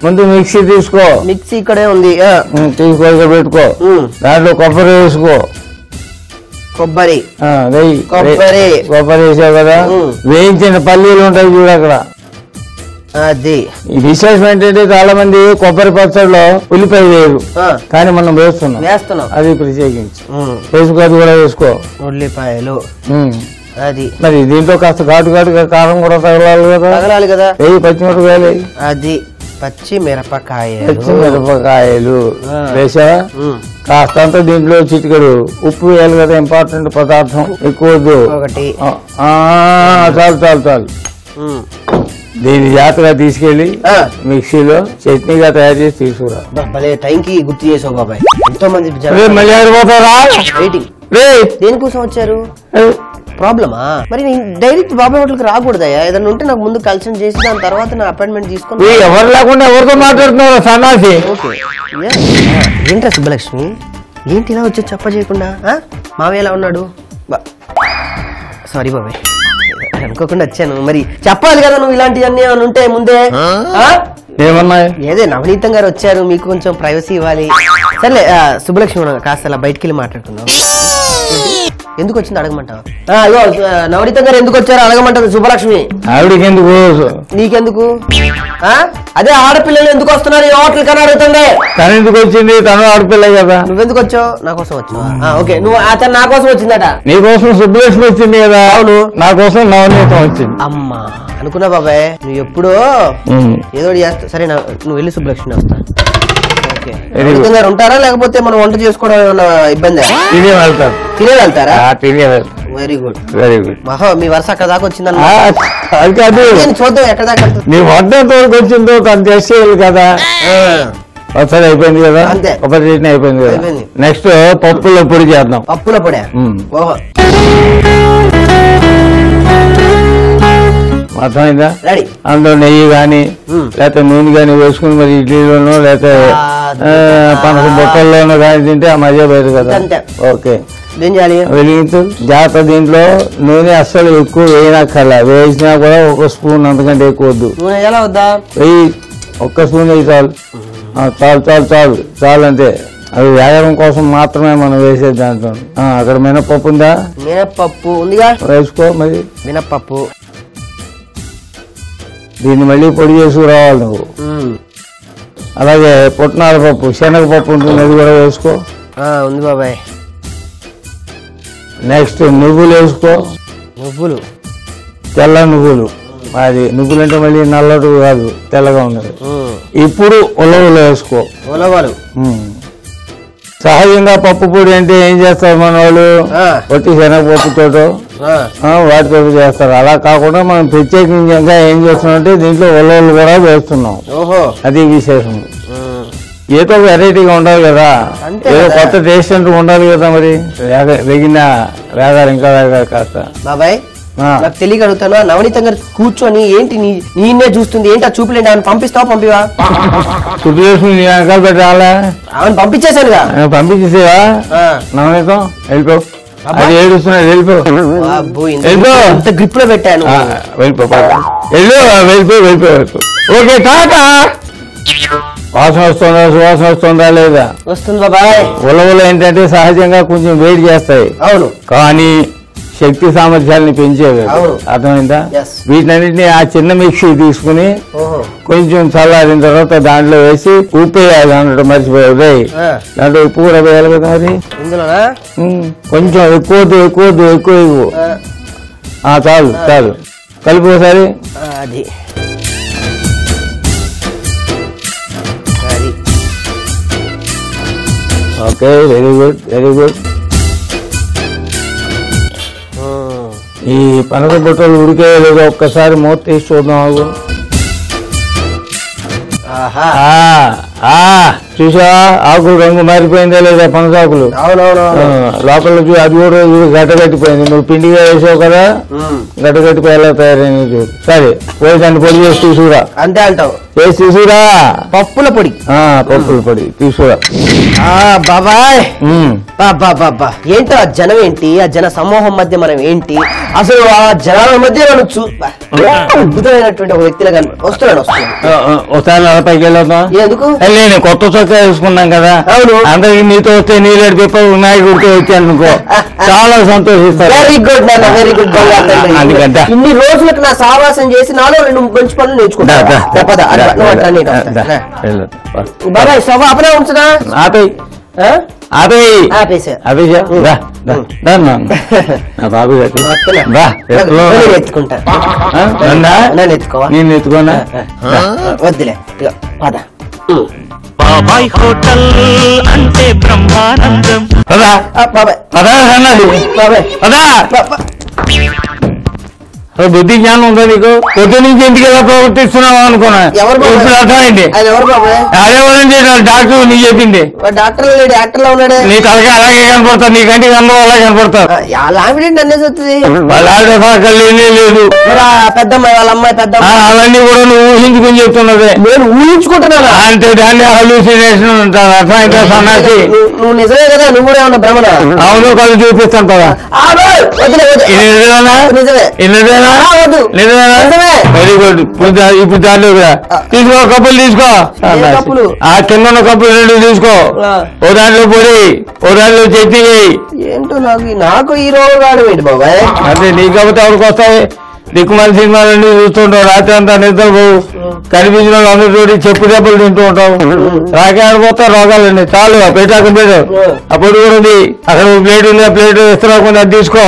ముందు మిక్సీ తీసుకో. మిక్సీ ఇక్కడే ఉంది. తీసుకో, ఇక్కడ పెట్టుకో. దాంట్లో కొబ్బరి వేసుకో. కొబ్బరి వేసావు కదా, వేయించిన పల్లీలు ఉంటాయి చూడు అక్కడ. అది విశేషం ఏంటంటే చాలా మంది కొబ్బరి పచ్చడిలో ఉల్లిపాయ వేయరు, కానీ మనం వేస్తున్నాం. అది ప్రత్యేకించి వేసుకో. అది కూడా వేసుకో, ఉల్లిపాయలు. అది మరి దీంట్లో కాస్త ఘాటుగా కారం కూడా తగలాలి కదా. పచ్చిమిరపకాయలు. అది పచ్చిమిరపకాయలు వేసావా? కాస్తంత దీంట్లో చిటికెడు ఉప్పు వేయాలి కదా, ఇంపార్టెంట్ పదార్థం. ఎక్కువ చాలు. దీన్ని జాగ్రత్తగా తీసుకెళ్లి మిక్సీలో చట్నీగా తయారు చేసి తీసుకురా. టైంకి గుర్తు చేసావు బాబాయ్. ఎంతో మంది దేనికోసం వచ్చారు? ప్రాబ్లమా? మరి డైరెక్ట్ బాబాయ్ హోటల్కి రాకూడదయా? ఏదైనా ఉంటే నాకు ముందు కన్సల్ట్ చేసి దాని తర్వాత నా అపాయింట్మెంట్ తీసుకుని. ఎవరు లేకుండా ఎవరితో మాట్లాడుతున్నారు సన్నాసి? ఏంట్రా సుబ్బలక్ష్మి, ఏంటి ఇలా వచ్చి చెప్ప చేయకుండా? మావయ్య ఎలా ఉన్నాడు? సారీ బాబాయ్, అనుకోకుండా వచ్చాను. మరి చెప్పాలి కదా నువ్వు, ఇలాంటివన్నీ ఏమైనా ఉంటే ముందే. ఏమన్నా ఏదే నవనీతం గారు వచ్చారు, మీకు కొంచెం ప్రైవసీ ఇవ్వాలి. సర్లే సుబ్బలక్ష్మి, కాస్త అలా బయటికి వెళ్ళి మాట్లాడుకుందాం. ఎందుకు వచ్చింది అడగమంటావా? నవనీతం గారు ఎందుకు వచ్చారో అడగమంటారు సుబ్బలక్ష్మి. ఆవిడకి ఎందుకు, నీకెందుకు? అదే ఆడపిల్లలు ఎందుకు వస్తున్నారు ఈ హోటల్ కన్నా అడుగుతుంది. తను ఎందుకు వచ్చింది? తను ఆడపిల్ల కదా. నువ్వెందుకు వచ్చావు? నా కోసం వచ్చావా? ఓకే, నువ్వు అతను నా కోసం వచ్చిందట. నీ కోసం సుబ్బలక్ష్మి వచ్చింది కదా. అవును, నా కోసం నవనీతం వచ్చింది. అమ్మా అనుకున్నా బాబాయ్, నువ్వు ఎప్పుడో ఏదో చేస్తా. సరే నువ్వు వెళ్ళి సుబ్బలక్ష్మి వస్తా. గారు ఉంటారా లేకపోతే మనం వంట చేసుకోవడం ఏమన్నా ఇబ్బంది? తినే వెళ్తారా? Very good. మహో మీ వరుస అక్కడ దాకా వచ్చిందన్న. చూద్దాం ఎక్కడ దాకా నీ వంట వరకు వచ్చిందో తను చేసేయాలి కదా. ఒకసారి అయిపోయింది కదా, ఒకటి చట్నీ అయిపోయింది కదా. నెక్స్ట్ పప్పుల పొడి చేద్దాం. పప్పుల పొడి. ఓహో, అర్థమైందా? అందులో నెయ్యి గాని లేకపోతే నూనె గాని వేసుకుని మరి ఇడ్లీలోనో లేకపోతే పనస బొక్కల్లోనో కానీ తింటే ఆ మజా పోయేది కదా. ఓకే, వెలిగించు జాగ్రత్త. దీంట్లో నూనె అస్సలు ఎక్కువ వేయనక్కర్లా, వేసినా కూడా ఒక స్పూన్ అంతకంటే ఎక్కువ వద్దు. వెయ్యి, ఒక్క స్పూన్ వేయి చాలు. చాలు అంతే. అది వేగడం కోసం మాత్రమే మనం వేసేది దాంట్లో. అక్కడ మినపప్పు ఉందా? మినపప్పు ఉందిగా, వేసుకో. మరి మినపప్పు దీన్ని మళ్ళీ పొడి చేసుకురావాలి నువ్వు. అలాగే పుట్నాల పప్పు, శనగపప్పు ఉంటుంది, అది కూడా వేసుకో. ఉంది బాబాయ్. నెక్స్ట్ నువ్వులు వేసుకో. నువ్వులు, తెల్ల నువ్వులు. అది నువ్వులు అంటే మళ్ళీ నల్లటి కాదు, తెల్లగా ఉన్నది. ఇప్పుడు ఉలవలు వేసుకో. ఉలవలు సహజంగా పప్పు పొడి అంటే ఏం చేస్తారు మన వాళ్ళు? ఒట్టి శనగపప్పుతో వాటితో చేస్తారు. అలా కాకుండా మనం ప్రత్యేకంగా ఏం చేస్తున్నామంటే దీంట్లో ఉలవలు కూడా వేస్తున్నాం. అది విశేషం. ఏదో వెరైటీగా ఉండాలి కదా, ఏదో కొత్త టేస్ట్ అంటూ ఉండాలి కదా. మరి వేగారు ఇంకా వేగారు కాస్త. బాబాయ్ నాకు తెలియక అడుగుతాను, నవనీతం గారు కూర్చొని ఏంటి నేనే చూస్తుంది ఏంటి? ఆ చూపులేండి, ఆమెను పంపిస్తావా? పంపివా? చూపులేసుకుని నీ వెనకాల పెట్టాలా? ఆమెను పంపించేసానుగా. పంపించేసేవా? నవనీతం వెళ్ళిపో. అది ఏడుస్తున్నాడు, వెళ్ళిపో. గ్రిప్ లో పెట్టాను. వెళ్ళిపో. ఓకే, టాటా. వాసన వస్తుందా, సువాసన వస్తుందా లేదా? వస్తుంది బాబాయ్. ఉలవలు ఏంటంటే సహజంగా కొంచెం వేడి చేస్తాయి. అవును, కానీ శక్తి సామర్థ్యాలని పెంచేవి. అర్థమైందా? వీటన్నిటిని ఆ చిన్న మిక్సీ తీసుకుని కొంచెం చల్లారిన తర్వాత దాంట్లో వేసి ఉప్పు వేయాలి అన్నట్టు మర్చిపోయావు. దాంట్లో ఉప్పు కూడా వేయాలి కదా. మరి కొంచెం ఎక్కువ ఇవ్వు. చాలు కలిపి ఒకసారి. Okay, very good. ఈ పనస బొట్టలు ఉడికే లేదో ఒక్కసారి మూత తీసి చూద్దాం. చూసా ఆకులు రంగు మారిపోయిందా లేదా పనసాకులు లోపల అది కూడా గడ్డగట్టిపోయింది. నువ్వు పిండిగా వేసావు కదా, గడ్డగట్టిపోయి ఎలా తయారైంది చూడు. సరే పోయి దాన్ని పొడి చేసి తీసుకురా. అంతే అంటావు? వేసి తీసుకురా. పప్పుల పొడి. పప్పుల పొడి తీసుకురా. బాబాయ్ బాబా ఏంటో ఆ జనం ఏంటి, ఆ జన సమూహం మధ్య మనం ఏంటి, అసలు ఆ జనాల మధ్య మనం అద్భుతమైనటువంటి ఒక వ్యక్తిగా వస్తున్నాడు. ఒకసారి పైకి వెళ్దాం. ఎందుకు? నేను కొత్త చొక్కా వేసుకున్నాం కదా. అవును. అందరికి నీతో వస్తే నీళ్ళడి పెప్ప వినాయకుడితో వచ్చాను అనుకో, చాలా సంతోషిస్తారు. వెరీ గుడ్ నాన్న, వెరీ గుడ్. ఇన్ని రోజులకు నా సావాసం చేసి నాలో 2 మంచి పనులు నేర్చుకుంటా. బాబాయ్ సభ అప్పుడే ఉంచుదా? బాబు ఎత్తుకుంటా. నేను ఎత్తుకోనా? వద్దులే పద. బాబాయ్ హోటల్ అంటే బ్రహ్మానందం. బుద్ధి జ్ఞానం ఉందా నీకు? పొద్దు నుంచి ఇంటికి ఎలా ప్రవర్తిస్తున్నావు అనుకున్నా. ఇప్పుడు అర్థమైంది. అదేమోనండి డాక్టర్ నీకు చెప్పింది. డాక్టర్ లో ఉన్నాడు. నీ తలకి అలాగే కనపడతావు, నీ కంటికి అందరూ అలాగే కనపడతావు. లేదు పెద్దమ్మాయి వాళ్ళ అమ్మాయి పెద్ద అవన్నీ కూడా నువ్వు ఊహించుకుని చెప్తున్నదే. నేను ఊహించుకుంటున్నాను అంటే దాన్ని హల్యూసినేషన్ ఉంటాను. అర్థమైతే సన్నాసి. నువ్వు నిజమే కదా? నువ్వు కూడా ఏమన్నా భ్రమణ? అవును కళ్ళు చూపిస్తాను కదా. Very good. ఇప్పుడు దాంట్లో తీసుకో, కప్పులు తీసుకో. ఆ కింద ఉన్న కప్పులు 2 తీసుకో. ఓ దాంట్లో పొడి, ఓ దాంట్లో చట్నీ వేయి. ఏంటో నాకు ఈ రోగాడు ఏంటి బాబాయ్? అంటే నీకు కాబట్టి ఎవరికి వస్తాయి? దిక్కుమాలి సినిమాలన్నీ చూస్తుంటావు, రాత్రి అంతా నిద్రపోవు, కనిపించిన వాళ్ళు అందరూ చెప్పు దెబ్బలు తింటూ ఉంటావు. రాకే ఆడిపోతా రోగాలండి. చాలు పెట్టాక పెట్టు. ఆ పొడి కూడా ఉంది అక్కడ. ప్లేట్ ఉంది, ఆ ప్లేట్ ఇస్తున్నా కొంచెం అది తీసుకో.